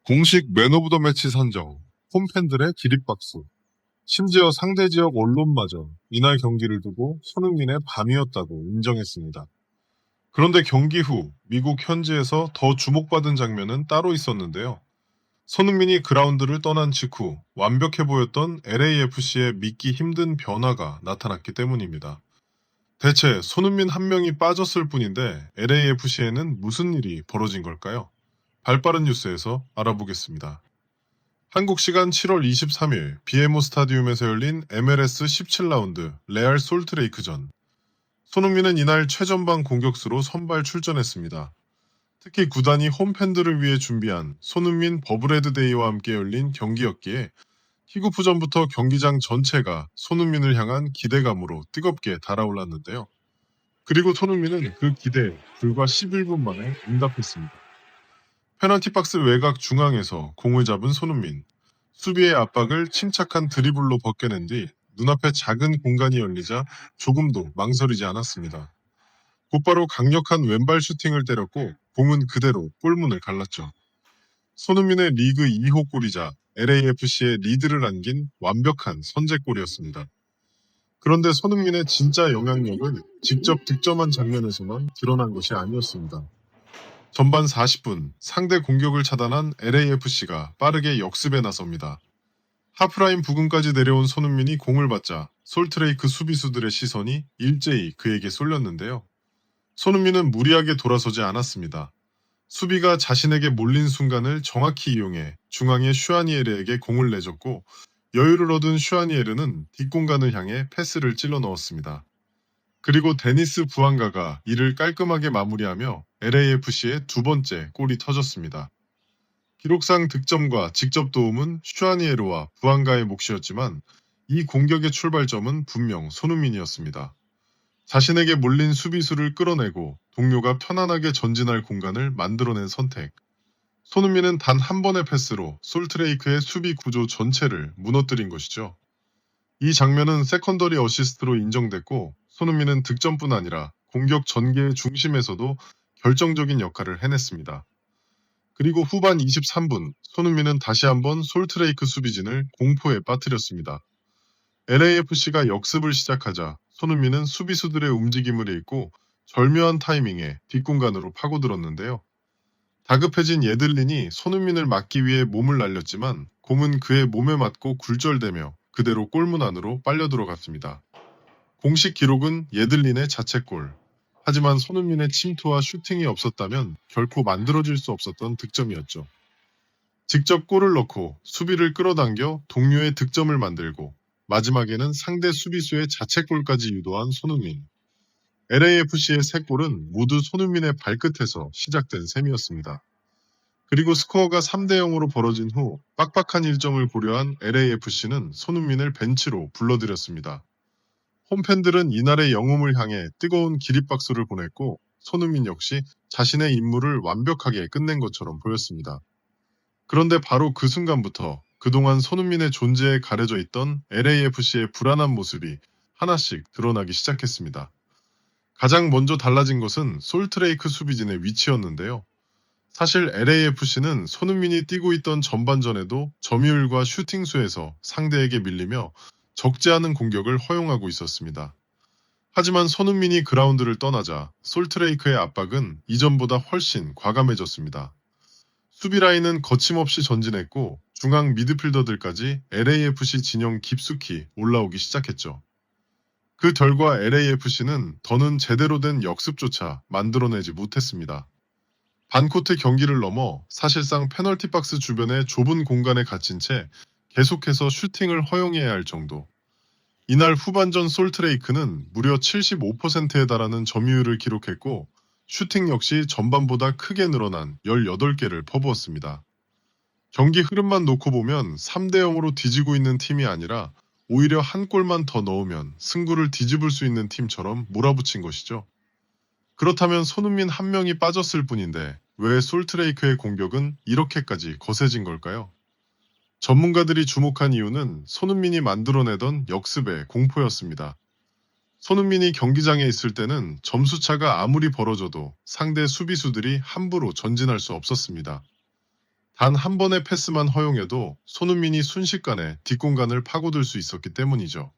공식 맨 오브 더 매치 선정, 홈팬들의 기립박수, 심지어 상대 지역 언론마저 이날 경기를 두고 손흥민의 밤이었다고 인정했습니다. 그런데 경기 후 미국 현지에서 더 주목받은 장면은 따로 있었는데요. 손흥민이 그라운드를 떠난 직후 완벽해 보였던 LAFC의 믿기 힘든 변화가 나타났기 때문입니다. 대체 손흥민 한 명이 빠졌을 뿐인데 LAFC에는 무슨 일이 벌어진 걸까요? 발빠른 뉴스에서 알아보겠습니다. 한국 시간 7월 23일 BMO 스타디움에서 열린 MLS 17라운드 레알 솔트레이크전. 손흥민은 이날 최전방 공격수로 선발 출전했습니다. 특히 구단이 홈팬들을 위해 준비한 손흥민 버브레드 데이와 함께 열린 경기였기에 킥오프 전부터 경기장 전체가 손흥민을 향한 기대감으로 뜨겁게 달아올랐는데요. 그리고 손흥민은 그 기대에 불과 11분 만에 응답했습니다. 페널티 박스 외곽 중앙에서 공을 잡은 손흥민. 수비의 압박을 침착한 드리블로 벗겨낸 뒤 눈앞에 작은 공간이 열리자 조금도 망설이지 않았습니다. 곧바로 강력한 왼발 슈팅을 때렸고 공은 그대로 골문을 갈랐죠. 손흥민의 리그 2호 골이자 LAFC의 리드를 안긴 완벽한 선제골이었습니다. 그런데 손흥민의 진짜 영향력은 직접 득점한 장면에서만 드러난 것이 아니었습니다. 전반 40분 상대 공격을 차단한 LAFC가 빠르게 역습에 나섭니다. 하프라인 부근까지 내려온 손흥민이 공을 받자 솔트레이크 수비수들의 시선이 일제히 그에게 쏠렸는데요. 손흥민은 무리하게 돌아서지 않았습니다. 수비가 자신에게 몰린 순간을 정확히 이용해 중앙의 슈아니에르에게 공을 내줬고 여유를 얻은 슈아니에르는 뒷공간을 향해 패스를 찔러 넣었습니다. 그리고 데니스 부앙가가 이를 깔끔하게 마무리하며 LAFC의 두 번째 골이 터졌습니다. 기록상 득점과 직접 도움은 슈아니에르와 부앙가의 몫이었지만 이 공격의 출발점은 분명 손흥민이었습니다. 자신에게 몰린 수비수를 끌어내고 동료가 편안하게 전진할 공간을 만들어낸 선택. 손흥민은 단 한 번의 패스로 솔트레이크의 수비 구조 전체를 무너뜨린 것이죠. 이 장면은 세컨더리 어시스트로 인정됐고 손흥민은 득점뿐 아니라 공격 전개의 중심에서도 결정적인 역할을 해냈습니다. 그리고 후반 23분 손흥민은 다시 한번 솔트레이크 수비진을 공포에 빠뜨렸습니다. LAFC가 역습을 시작하자 손흥민은 수비수들의 움직임을 읽고 절묘한 타이밍에 뒷공간으로 파고들었는데요. 다급해진 예들린이 손흥민을 막기 위해 몸을 날렸지만 공은 그의 몸에 맞고 굴절되며 그대로 골문 안으로 빨려 들어갔습니다. 공식 기록은 예들린의 자책골. 하지만 손흥민의 침투와 슈팅이 없었다면 결코 만들어질 수 없었던 득점이었죠. 직접 골을 넣고 수비를 끌어당겨 동료의 득점을 만들고 마지막에는 상대 수비수의 자책골까지 유도한 손흥민. LAFC의 세 골은 모두 손흥민의 발끝에서 시작된 셈이었습니다. 그리고 스코어가 3대 0으로 벌어진 후 빡빡한 일정을 고려한 LAFC는 손흥민을 벤치로 불러들였습니다. 홈팬들은 이날의 영웅을 향해 뜨거운 기립박수를 보냈고 손흥민 역시 자신의 임무를 완벽하게 끝낸 것처럼 보였습니다. 그런데 바로 그 순간부터 그동안 손흥민의 존재에 가려져 있던 LAFC의 불안한 모습이 하나씩 드러나기 시작했습니다. 가장 먼저 달라진 것은 솔트레이크 수비진의 위치였는데요. 사실 LAFC는 손흥민이 뛰고 있던 전반전에도 점유율과 슈팅 수에서 상대에게 밀리며 적지 않은 공격을 허용하고 있었습니다. 하지만 손흥민이 그라운드를 떠나자 솔트레이크의 압박은 이전보다 훨씬 과감해졌습니다. 수비 라인은 거침없이 전진했고 중앙 미드필더들까지 LAFC 진영 깊숙이 올라오기 시작했죠. 그 결과 LAFC는 더는 제대로 된 역습조차 만들어내지 못했습니다. 반코트 경기를 넘어 사실상 페널티 박스 주변의 좁은 공간에 갇힌 채 계속해서 슈팅을 허용해야 할 정도. 이날 후반전 솔트레이크는 무려 75%에 달하는 점유율을 기록했고 슈팅 역시 전반보다 크게 늘어난 18개를 퍼부었습니다. 경기 흐름만 놓고 보면 3대 0으로 뒤지고 있는 팀이 아니라 오히려 한 골만 더 넣으면 승부를 뒤집을 수 있는 팀처럼 몰아붙인 것이죠. 그렇다면 손흥민 한 명이 빠졌을 뿐인데 왜 솔트레이크의 공격은 이렇게까지 거세진 걸까요? 전문가들이 주목한 이유는 손흥민이 만들어내던 역습의 공포였습니다. 손흥민이 경기장에 있을 때는 점수차가 아무리 벌어져도 상대 수비수들이 함부로 전진할 수 없었습니다. 단 한 번의 패스만 허용해도 손흥민이 순식간에 뒷공간을 파고들 수 있었기 때문이죠.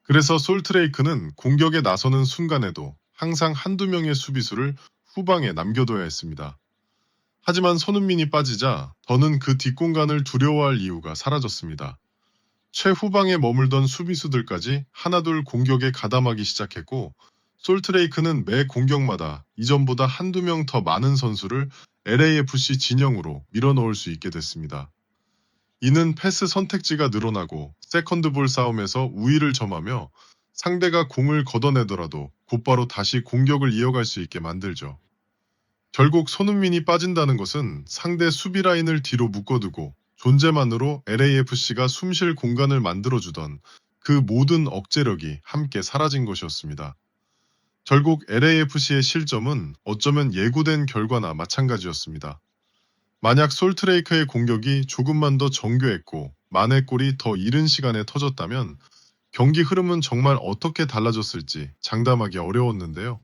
그래서 솔트레이크는 공격에 나서는 순간에도 항상 한두 명의 수비수를 후방에 남겨둬야 했습니다. 하지만 손흥민이 빠지자 더는 그 뒷공간을 두려워할 이유가 사라졌습니다. 최후방에 머물던 수비수들까지 하나둘 공격에 가담하기 시작했고, 솔트레이크는 매 공격마다 이전보다 한두 명 더 많은 선수를 LAFC 진영으로 밀어넣을 수 있게 됐습니다. 이는 패스 선택지가 늘어나고 세컨드볼 싸움에서 우위를 점하며 상대가 공을 걷어내더라도 곧바로 다시 공격을 이어갈 수 있게 만들죠. 결국 손흥민이 빠진다는 것은 상대 수비 라인을 뒤로 묶어두고 존재만으로 LAFC가 숨쉴 공간을 만들어주던 그 모든 억제력이 함께 사라진 것이었습니다. 결국 LAFC의 실점은 어쩌면 예고된 결과나 마찬가지였습니다. 만약 솔트레이크의 공격이 조금만 더 정교했고 만의 골이 더 이른 시간에 터졌다면 경기 흐름은 정말 어떻게 달라졌을지 장담하기 어려웠는데요.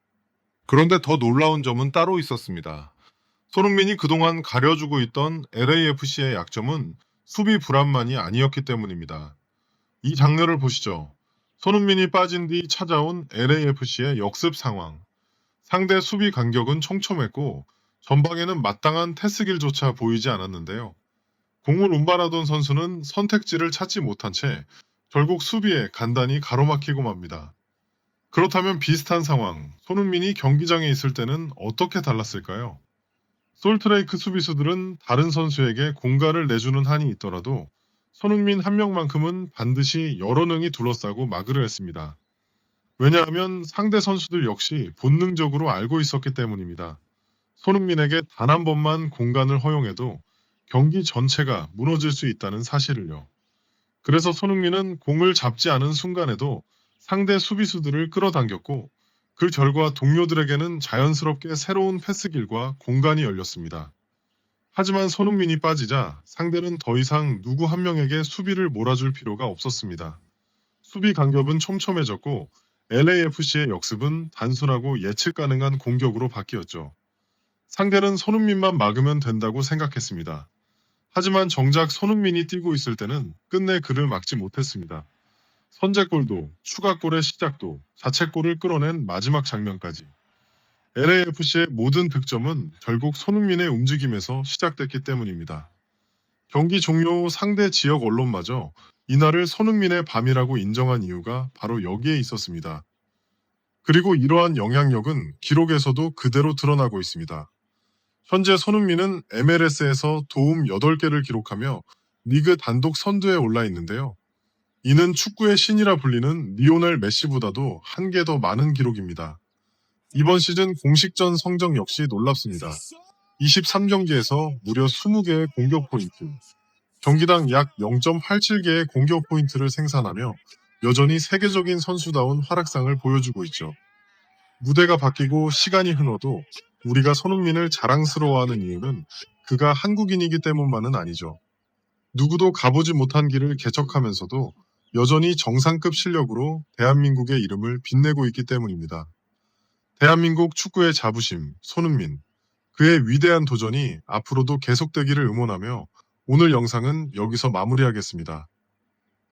그런데 더 놀라운 점은 따로 있었습니다. 손흥민이 그동안 가려주고 있던 LAFC의 약점은 수비 불안만이 아니었기 때문입니다. 이 장면을 보시죠. 손흥민이 빠진 뒤 찾아온 LAFC의 역습 상황. 상대 수비 간격은 촘촘했고 전방에는 마땅한 패스길조차 보이지 않았는데요. 공을 운반하던 선수는 선택지를 찾지 못한 채 결국 수비에 간단히 가로막히고 맙니다. 그렇다면 비슷한 상황, 손흥민이 경기장에 있을 때는 어떻게 달랐을까요? 솔트레이크 수비수들은 다른 선수에게 공간을 내주는 한이 있더라도 손흥민 한 명만큼은 반드시 여러 명이 둘러싸고 막으려 했습니다. 왜냐하면 상대 선수들 역시 본능적으로 알고 있었기 때문입니다. 손흥민에게 단 한 번만 공간을 허용해도 경기 전체가 무너질 수 있다는 사실을요. 그래서 손흥민은 공을 잡지 않은 순간에도 상대 수비수들을 끌어당겼고, 그 결과 동료들에게는 자연스럽게 새로운 패스길과 공간이 열렸습니다. 하지만 손흥민이 빠지자 상대는 더 이상 누구 한 명에게 수비를 몰아줄 필요가 없었습니다. 수비 간격은 촘촘해졌고 LAFC의 역습은 단순하고 예측 가능한 공격으로 바뀌었죠. 상대는 손흥민만 막으면 된다고 생각했습니다. 하지만 정작 손흥민이 뛰고 있을 때는 끝내 그를 막지 못했습니다. 선제골도, 추가골의 시작도, 자책골을 끌어낸 마지막 장면까지. LAFC의 모든 득점은 결국 손흥민의 움직임에서 시작됐기 때문입니다. 경기 종료 후 상대 지역 언론마저 이날을 손흥민의 밤이라고 인정한 이유가 바로 여기에 있었습니다. 그리고 이러한 영향력은 기록에서도 그대로 드러나고 있습니다. 현재 손흥민은 MLS에서 도움 8개를 기록하며 리그 단독 선두에 올라 있는데요. 이는 축구의 신이라 불리는 리오넬 메시보다도 한 개 더 많은 기록입니다. 이번 시즌 공식전 성적 역시 놀랍습니다. 23경기에서 무려 20개의 공격 포인트, 경기당 약 0.87개의 공격 포인트를 생산하며 여전히 세계적인 선수다운 활약상을 보여주고 있죠. 무대가 바뀌고 시간이 흘러도 우리가 손흥민을 자랑스러워하는 이유는 그가 한국인이기 때문만은 아니죠. 누구도 가보지 못한 길을 개척하면서도 여전히 정상급 실력으로 대한민국의 이름을 빛내고 있기 때문입니다. 대한민국 축구의 자부심, 손흥민. 그의 위대한 도전이 앞으로도 계속되기를 응원하며 오늘 영상은 여기서 마무리하겠습니다.